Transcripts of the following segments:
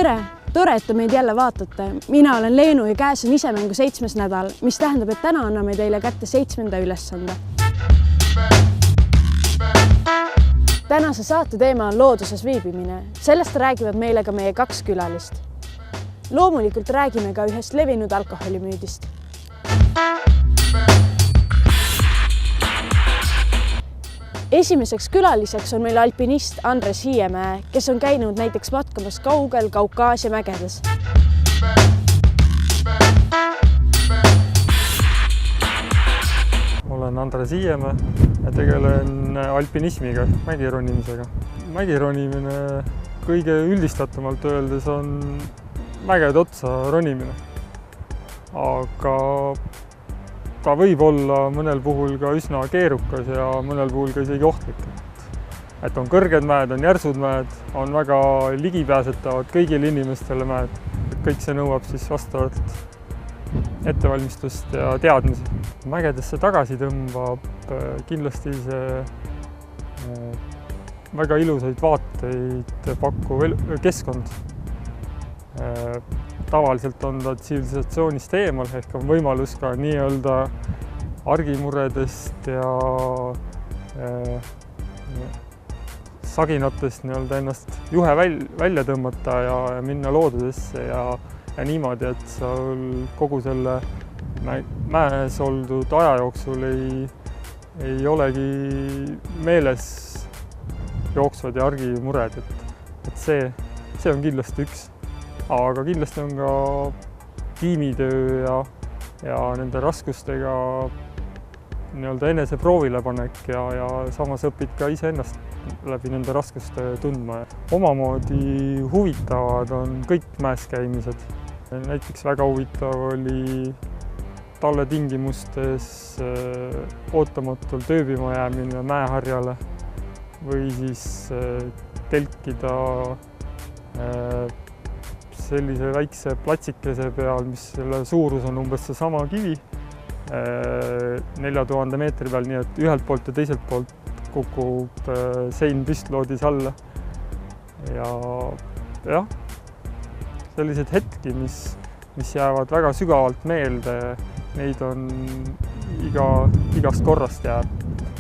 Tere! Tore, et te meid jälle vaatate. Mina olen Leenu ja käes on isemängu 7. nädal, mis tähendab, et täna anname teile kätte 7. ülesande. Tänase saate teema on looduses viibimine. Sellest räägivad meile ka meie 2 külalist. Loomulikult räägime ka ühest levinud alkoholimüüdist. Esimeseks külaliseks on meil alpinist Andres Hiiemäe, kes on käinud näiteks matkamas kaugel Kaukaasia mägedes. Olen Andres Hiiemäe ja tegelen alpinismiga, mägironimisega. Mägironimine kõige üldistatumalt öeldes on mägede otsa ronimine. Aga ta võib olla mõnel puhul ka üsna keerukas ja mõnel puhul ka isegi ohtlik. Et on kõrged mäed, on järsud mäed, on väga ligipääsetavad kõigile inimestele mäed. Kõik see nõuab siis vastavalt ettevalmistust ja teadmisi. Mägedesse tagasi tõmbab kindlasti see väga ilusaid vaateid pakkuv keskkond. Tavaliselt on ta tsivilisatsioonist eemal, ehk on võimalus ka nii-öelda argimuredest ja saginatest ennast juhe välja tõmmata ja minna loodusesse ja niimoodi, et sul kogu selle mäes oldud aja jooksul ei olegi meeles jooksvad ja argimured. Et see on kindlasti üks. Aga kindlasti on ka tiimitöö ja nende raskustega enese proovile panek ja samas õpid ka iseennast läbi nende raskuste tundma. Omamoodi huvitavad on kõik mäes käimised. Näiteks väga huvitav oli talvetingimustes ootamatult ööbima jäämine mäeharjale või siis telkida sellise väikse platsikese peal, mis selle suurus on umbes seesama kivi 4000 meetri peal, nii et ühelt poolt ja teiselt poolt kukub sein püstloodis alla. Ja sellised hetki, mis jäävad väga sügavalt meelde, neid on igast korrast jääb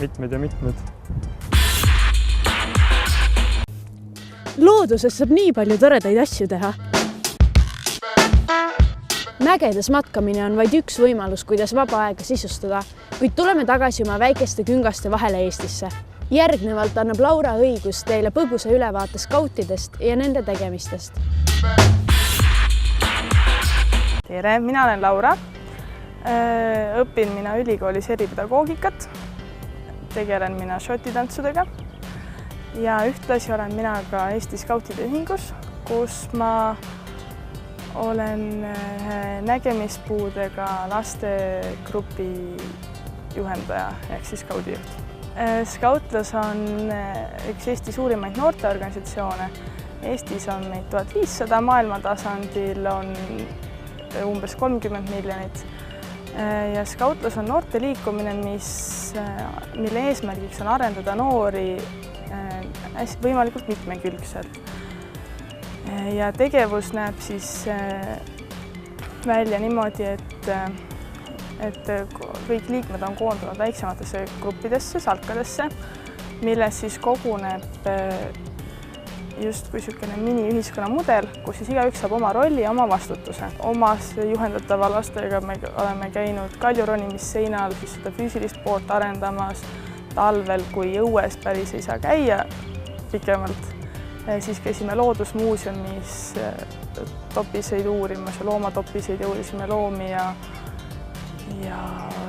mitmed ja mitmed. Looduses saab nii palju toredaid asju teha. Mägedes matkamine on vaid üks võimalus, kuidas vaba aega sisustada, kuid tuleme tagasi oma väikeste küngaste vahele Eestisse. Järgnevalt annab Laura õigus teile põgusa ülevaate skautidest ja nende tegemistest. Tere, mina olen Laura. Õpin mina ülikoolis eripedagoogikat. Tegelen mina šotitantsudega. Ja ühtlasi olen mina ka Eesti Skautide Ühingus, kus ma olen nägemispuudega lastegrupi juhendaja ehk siis skaudijuht. Skautlas on üks Eesti suurimaid noorteorganisatsioone. Eestis on meid 1500, maailma tasandil on umbes 30 miljonit. Ja Skautlas on noorte liikumine, mille eesmärgiks on arendada noori võimalikult mitmekülgselt. Ja tegevus näeb siis välja niimoodi, et kõik liikmed on koondunud väiksematesse gruppidesse, salkadesse, milles siis koguneb just kui selline mini-ühiskonna mudel, kus siis igaüks saab oma rolli ja oma vastutuse. Omas juhendatava lastega me oleme käinud kaljuronimisseinal siis seda füüsilist poolt arendamas talvel, kui õues päris ei saa käia pikemalt. Siis käisime loodusmuuseumis topiseid uurimas ja loomatopiseid ja uurisime loomi ja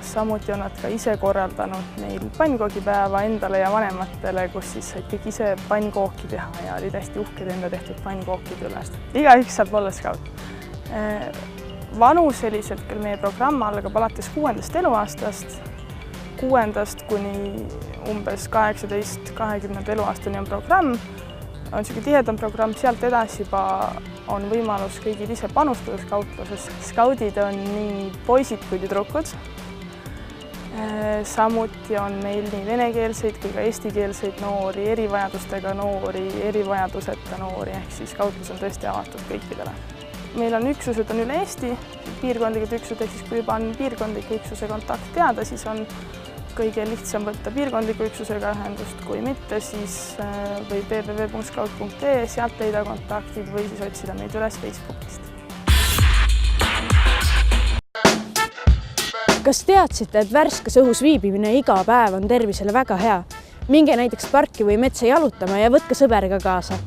samuti on nad ka ise korraldanud neil pannkoogipäeva endale ja vanematele, kus siis said kõik ise pannkooki teha ja olid hästi uhked enda tehtud pannkookide ülest. Igaüks saab olla skaut. Vanuseliselt küll meie programm algab alates 6. eluaastast. 6. kuni umbes 18-20 eluaastani on programm. On selline tihedam programm, sealt edasi juba on võimalus kõigil ise panustada skautluses. Skaudid on nii poisid kui tüdrukud. Samuti on meil nii venekeelseid kui ka eestikeelseid noori, erivajadustega noori, erivajaduseta noori, ehk siis kautlus on tõesti avatud kõikidele. Meil on üksused on üle Eesti, piirkondlikud üksused, ehk siis kui juba on piirkondliku üksuse kontakt teada, siis on kõige lihtsam võtta piirkondliku üksusega ühendust, kui mitte, siis võib www.scout.ee, sealt leida kontaktid või siis otsida meid üles Facebookist. Kas teadsite, et värskes õhus viibimine iga päev on tervisele väga hea? Minge näiteks parki või metsa jalutama ja võtke sõberga kaasa.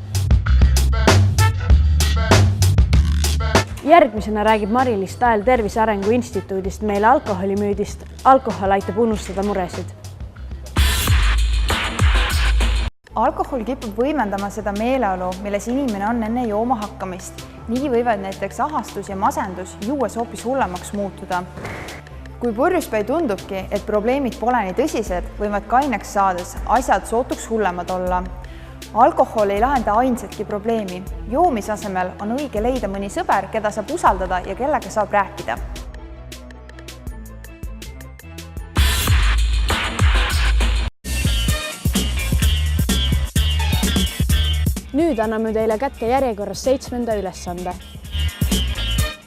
Järgmisena räägib Mari-Liis Tael Tervise Arengu Instituudist meile alkoholimüüdist. Alkohol aitab unustada muresid. Alkohol kipub võimendama seda meeleolu, milles inimene on enne jooma hakkamist. Nii võivad näiteks ahastus ja masendus juues hoopis hullemaks muutuda. Kui purjuspäi tundubki, et probleemid pole nii tõsised, võivad kaineks saades asjad sootuks hullemad olla. Alkohol ei lahenda ainsatki probleemi. Joomise asemel on õige leida mõni sõber, keda saab usaldada ja kellega saab rääkida. Nüüd anname teile kätte järjekorras 7. ülesande.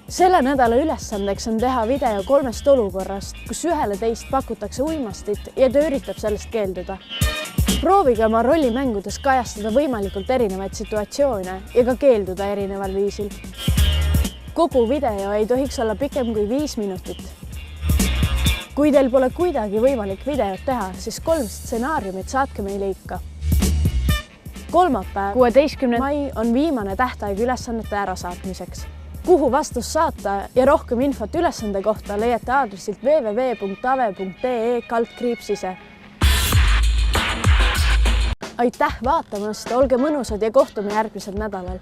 Selle nädala ülesandeks on teha video 3 olukorrast, kus ühele teist pakutakse uimastit ja ta üritab sellest keelduda. Proovige oma rollimängudes kajastada võimalikult erinevaid situatsioone ja ka keelduda erineval viisil. Kogu video ei tohiks olla pikem kui 5 minutit. Kui teil pole kuidagi võimalik videot teha, siis 3 stsenaariumit saatke meile ikka. Kolmapäev, 16. mai on viimane tähtaeg ülesannete ärasaatmiseks. Kuhu vastus saata ja rohkem infot ülesande kohta leiate aadressilt www.ave.ee/ise. Aitäh vaatamast, olge mõnusad ja kohtume järgmisel nädalal!